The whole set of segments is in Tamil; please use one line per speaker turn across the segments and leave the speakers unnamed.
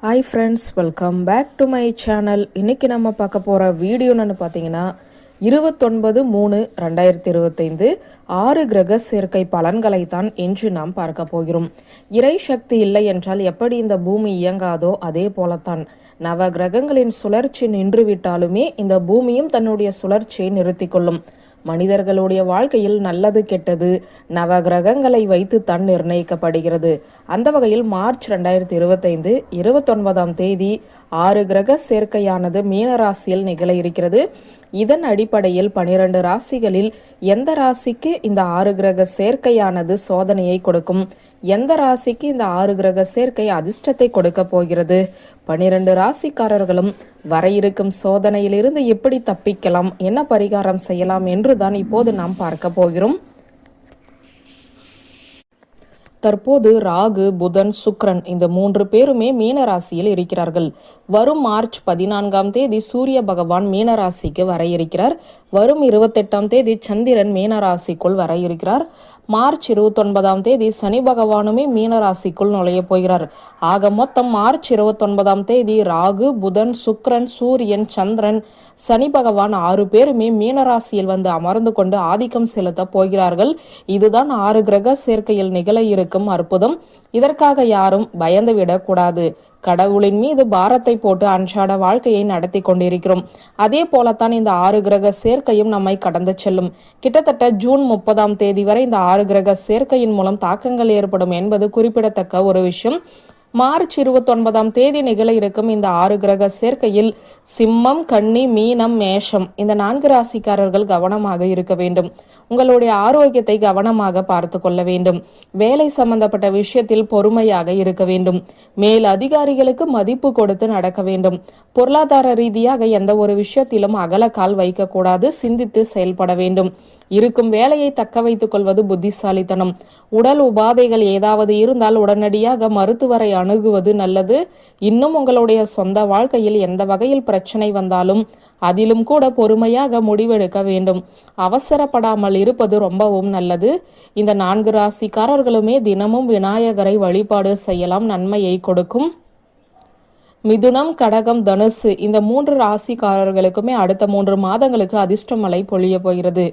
Hi friends, welcome back to my channel. இன்றைக்கி நம்ம பார்க்க போகிற வீடியோன்னு பார்த்தீங்கன்னா 29/3/2025 6 கிரக சேர்க்கை பலன்களை தான் இன்று நாம் பார்க்க போகிறோம். இறை சக்தி இல்லை என்றால் எப்படி இந்த பூமி இயங்காதோ அதே போலத்தான் நவ கிரகங்களின் சுழற்சி நின்றுவிட்டாலுமே இந்த பூமியும் தன்னுடைய சுழற்சியை நிறுத்தி கொள்ளும். மனிதர்களுடைய வாழ்க்கையில் நல்லது கெட்டது நவ கிரகங்களை வைத்து தான் நிர்ணயிக்கப்படுகிறது. அந்த வகையில் மார்ச் 2025 29 6 கிரக சேர்க்கையானது மீன ராசியில் நிகழ இருக்கிறது. இதன் அடிப்படையில் 12 ராசிகளில் எந்த ராசிக்கு இந்த 6 கிரக சேர்க்கையானது சோதனையை கொடுக்கும், எந்த ராசிக்கு இந்த 6 கிரக சேர்க்கை அதிர்ஷ்டத்தை கொடுக்க போகிறது, 12 ராசிக்காரர்களும் வர இருக்கும் சோதனையிலிருந்து எப்படி தப்பிக்கலாம், என்ன பரிகாரம் செய்யலாம் என்றுதான் இப்போது நாம் பார்க்க போகிறோம். தற்போது ராகு, புதன், சுக்கிரன் இந்த 3 பேருமே மீன ராசியில் இருக்கிறார்கள். வரும் மார்ச் 14 சூரிய பகவான் மீன ராசிக்கு வர இருக்கிறார். வரும் 28 சந்திரன் மீன ராசிக்குள் வர இருக்கிறார். மார்ச் 29 சனி பகவானுமே மீன ராசிக்குள் நுழைய போகிறார். ஆக மொத்தம் மார்ச் 29 ராகு, புதன், சுக்கிரன், சூரியன், சந்திரன், சனி பகவான் 6 பேருமே மீன ராசியில் வந்து அமர்ந்து கொண்டு ஆதிக்கம் செலுத்த போகிறார்கள். இதுதான் 6 கிரக சேர்க்கையில் நிகழ இருக்கும் அற்புதம். இதற்காக யாரும் பயந்து விடக்கூடாது. கடவுளின் மீது பாரத்தை போட்டு அன்றாட வாழ்க்கையை நடத்தி கொண்டிருக்கிறோம். அதே போலத்தான் இந்த 6 கிரக சேர்க்கையும் நம்மை கடந்து செல்லும். கிட்டத்தட்ட ஜூன் 30 வரை இந்த 6 கிரக சேர்க்கையின் மூலம் தாக்கங்கள் ஏற்படும் என்பது குறிப்பிடத்தக்க ஒரு விஷயம். மார்ச் 29 நிகழ இருக்கும் இந்த 6 கிரக சேர்க்கையில் சிம்மம், கன்னி, மீனம், மேஷம் இந்த 4 ராசிக்காரர்கள் கவனமாக இருக்க வேண்டும். உங்களுடைய ஆரோக்கியத்தை கவனமாக பார்த்து கொள்ள வேண்டும். வேலை சம்பந்தப்பட்ட விஷயத்தில் பொறுமையாக இருக்க வேண்டும். மேல் அதிகாரிகளுக்கு மதிப்பு கொடுத்து நடக்க வேண்டும். பொருளாதார ரீதியாக எந்த ஒரு விஷயத்திலும் அகலக்கால் வைக்கக்கூடாது. சிந்தித்து செயல்பட வேண்டும். இருக்கும் வேலையை தக்க வைத்துக் கொள்வது புத்திசாலித்தனம். உடல் உபாதைகள் ஏதாவது இருந்தால் உடனடியாக மருத்துவரை அணுகுவது நல்லது. இன்னும் உங்களுடைய சொந்த வாழ்க்கையில் எந்த வகையில் பிரச்சனை வந்தாலும் அதிலும் கூட பொறுமையாக முடிவெடுக்க வேண்டும். அவசரப்படாமல் இருப்பது ரொம்பவும் நல்லது. இந்த 4 ராசிக்காரர்களுமே தினமும் விநாயகரை வழிபாடு செய்யலாம், நன்மையை கொடுக்கும். மிதுனம், கடகம், தனுசு இந்த 3 ராசிக்காரர்களுக்குமே அடுத்த 3 மாதங்களுக்கு அதிர்ஷ்ட மழை பொழிய போகிறது.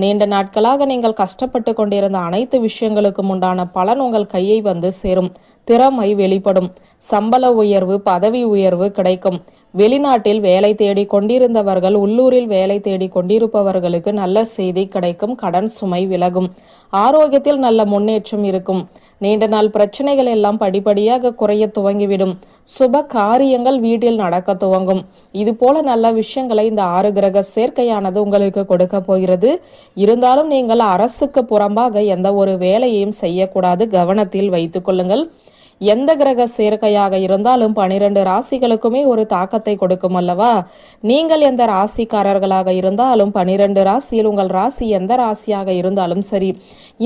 நீண்ட நாட்களாக நீங்கள் கஷ்டப்பட்டு கொண்டிருந்த அனைத்து விஷயங்களுக்கும் உண்டான பலன் உங்கள் கையை வந்து சேரும். திறமை வெளிப்படும். சம்பள உயர்வு, பதவி உயர்வு கிடைக்கும். வெளிநாட்டில் வேலை தேடி கொண்டிருந்தவர்கள் உள்ளூரில் வேலை தேடி கொண்டிருப்பவர்களுக்கு நல்ல செய்தி கிடைக்கும். கடன் சுமை விலகும். ஆரோக்கியத்தில் நல்ல முன்னேற்றம் இருக்கும். நீண்ட நாள் பிரச்சனைகள் எல்லாம் படிப்படியாக குறைய துவங்கிவிடும். சுப காரியங்கள் வீட்டில் நடக்க துவங்கும். இது போல நல்ல விஷயங்களை இந்த 6 கிரக சேர்க்கையானது உங்களுக்கு கொடுக்க போகிறது. இருந்தாலும் நீங்கள் அரசுக்கு புறம்பாக எந்த ஒரு வேலையையும் செய்யக்கூடாது. கவனத்தில் வைத்துக் கொள்ளுங்கள். எந்த கிரக சேர்க்கையாக இருந்தாலும் 12 ராசிகளுக்குமே ஒரு தாக்கத்தை கொடுக்கும் அல்லவா? நீங்கள் எந்த ராசிக்காரர்களாக இருந்தாலும் 12 ராசியில் உங்கள் ராசி எந்த ராசியாக இருந்தாலும் சரி,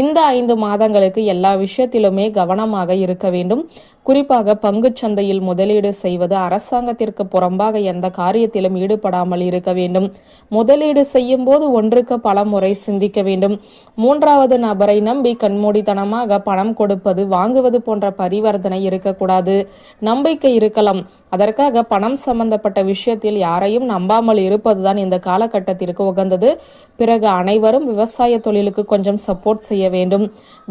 இந்த 5 மாதங்களுக்கு எல்லா விஷயத்திலுமே கவனமாக இருக்க வேண்டும். குறிப்பாக பங்கு சந்தையில் முதலீடு செய்வது, அரசாங்கத்திற்கு புறம்பாக எந்த காரியத்திலும் ஈடுபடாமல் இருக்க வேண்டும். முதலீடு செய்யும் போது ஒன்றுக்கு பல முறை சிந்திக்க வேண்டும். 3வது நபரை நம்பி கண்மூடித்தனமாக பணம் கொடுப்பது, வாங்குவது போன்ற பரிவர்த்தனை இருக்கக்கூடாது. நம்பிக்கை இருக்கலாம், அதற்காக பணம் சம்பந்தப்பட்ட விஷயத்தில் யாரையும் நம்பாமல் இருப்பதுதான் இந்த காலகட்டத்திற்கு உகந்தது. பிறகு அனைவரும் விவசாய தொழிலுக்கு கொஞ்சம் சப்போர்ட் செய்ய வேண்டும்.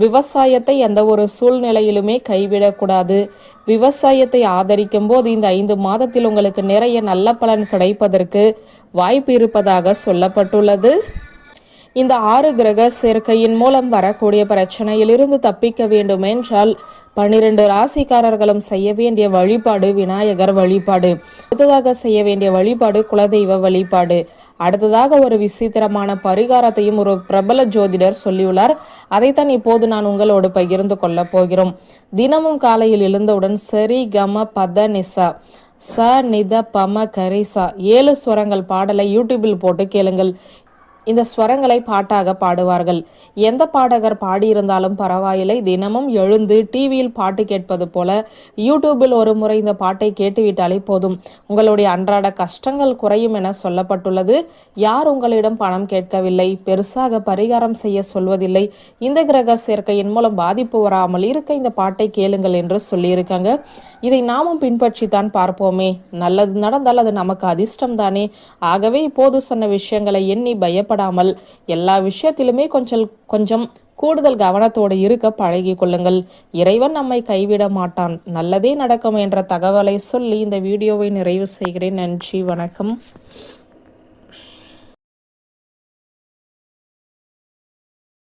விவசாயத்தை எந்த ஒரு சூழ்நிலையிலுமே கைவிடக்கூடாது. விவசாயத்தை ஆதரிக்கும் போது இந்த 5 மாதத்தில் உங்களுக்கு நிறைய நல்ல பலன் கிடைப்பதற்கு வாய்ப்பு இருப்பதாக சொல்லப்பட்டுள்ளது. இந்த 6 கிரக சேர்க்கையின் மூலம் வரக்கூடிய பிரச்சனையிலிருந்து தப்பிக்க வேண்டும் என்றால் 12 ராசிக்காரர்களும் செய்ய வேண்டிய வழிபாடு விநாயகர் வழிபாடு. அடுத்ததாக செய்ய வேண்டிய வழிபாடு குலதெய்வ வழிபாடு. அடுத்ததாக ஒரு விசித்திரமான பரிகாரத்தையும் ஒரு பிரபல ஜோதிடர் சொல்லியுள்ளார். அதைத்தான் இப்போது நான் உங்களோடு பகிர்ந்து கொள்ள போகிறோம். தினமும் காலையில் எழுந்தவுடன் சரி கம பத நிசா ச நித பம கரிசா 7 ஸ்வரங்கள் பாடலை யூடியூபில் போட்டு கேளுங்கள். இந்த ஸ்வரங்களை பாட்டாக பாடுவார்கள். எந்த பாடகர் பாடியிருந்தாலும் பரவாயில்லை, தினமும் எழுந்து டிவியில் பாட்டு கேட்பது போல யூடியூபில் ஒரு முறை இந்த பாட்டை கேட்டுவிட்டாலே போதும், உங்களுடைய அன்றாட கஷ்டங்கள் குறையும் என சொல்லப்பட்டுள்ளது. யார் உங்களிடம் பணம் கேட்கவில்லை, பெருசாக பரிகாரம் செய்ய சொல்வதில்லை. இந்த கிரக சேர்க்கையின் மூலம் பாதிப்பு வராமல் இருக்க இந்த பாட்டை கேளுங்கள் என்று சொல்லியிருக்காங்க. இதை நாமும் பின்பற்றித்தான் பார்ப்போமே. நல்லது நடந்தால் அது நமக்கு அதிர்ஷ்டம் தானே. ஆகவே இப்போது சொன்ன விஷயங்களை எண்ணி பயப்படாமல் எல்லா விஷயத்திலுமே கொஞ்சம் கூடுதல் கவனத்தோடு இருக்க பழகி கொள்ளுங்கள். இறைவன் நம்மை கைவிட மாட்டான், நல்லதே நடக்கும் என்ற தகவலை சொல்லி இந்த வீடியோவை நிறைவு செய்கிறேன். நன்றி, வணக்கம்.